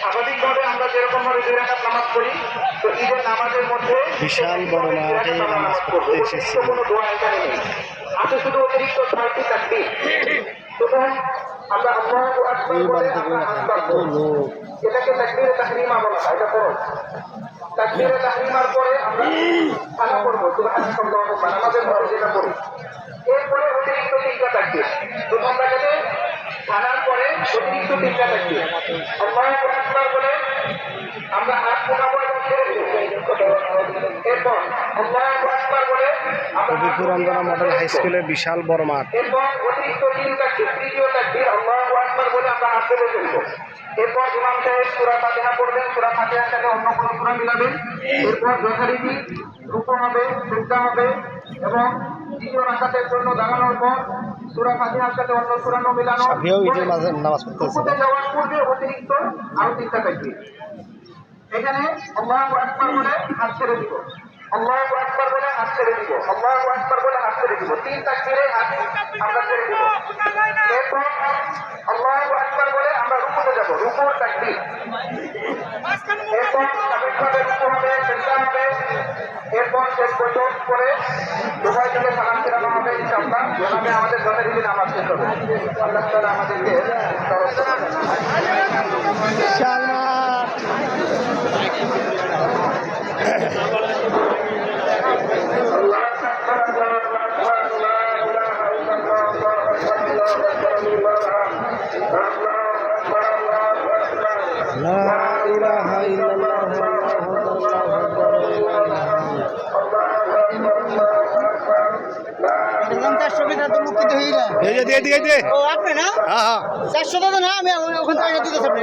স্বাভাবিকভাবে আমরা যেরকম ভাবে 2 রাকাত নামাজ পড়ি, তো ঈদের নামাজের মধ্যে বিশাল বড় মাঠে নামাজ পড়তে এসেছি। কোনো দোয়া এখানে নেই, আছে শুধু অতিরিক্ত 6টি তাকবীর। প্রথম আমরা আল্লাহু আকবার বলে আমরা হাত বাড়াবো, এটাকে তাকবীরে তাহরিমা বলা হয়। এটা ফরজ। তাকবীরে তাহরিমার পরে আমরা সানা করব, সুবহানাল্লাহু ওয়া নামাজের মধ্যে যেটা করি। এরপরে অতিরিক্ত 3টা তাকবীর। প্রথম রাকাতে সানার পরে অতিরিক্ত 3টা তাকবীর। আল্লাহু আকবার বলে আমরা হাত উঠাবো এবং ছেড়ে দেব। এরপর আল্লাহু আকবার বলে আমরা কবিপুর অঞ্জনা মডেল হাই স্কুলের বিশাল বড় মাঠ। এরপর অতিরিক্ত 3 তাকবীর, তৃতীয় তাকবীর আল্লাহু আকবার বলে আমরা হাত তুলে ফেলব। এরপর ইমাম সাহেব সূরা ফাতিহা পড়বেন, সূরা ফাতিহার সাথে অন্য কোনো সূরা মিলাবেন। এরপর যথারীতি রুকু হবে, সিজদা হবে এবং দ্বিতীয় রাকাতের জন্য দাঁড়ানোর পর সূরা ফাতিহার সাথে অন্য সূরা মিলানো। সাফিয়াও ঈদের মাঝে নামাজ পড়তেছে। রুকুতে যাওয়ার পূর্বে অতিরিক্ত আরো 3টা তাকবীর। এখানে আল্লাহু আকবার বলে হাত ছেড়ে দিব, আল্লাহু আকবার বলে হাত ছেড়ে দিব, আল্লাহু আকবার বলে হাত ছেড়ে দিব। 3 তাকবীরে হাত আমরা ছেড়ে দিব। এরপর আল্লাহু আকবার বলে আমরা রুকুতে যাব, রুকুর তাকবীর। এরপর স্বাভাবিকভাবে রুকু হবে, সিজদা হবে। এরপর শেষ বৈঠক করে দুবাই থেকে সালাম ফেরানো হবে ইনশাআল্লাহ। এভাবে আমাদের যথারীতি নামাজ শেষ হবে। আল্লাহ তাআলা আমাদেরকে তৌফিক দান করুন। বিশাল মাঠ। লা ইলাহা ইল্লাল্লাহ আল্লাহু আকবার। 400 মিটার তো মুক্তি হয়ে যায়। এই যে দিয়ে দে। ও আপনি না? হ্যাঁ হ্যাঁ 400 টাকা না, আমি ওখান থেকে দিতেছি আপনি।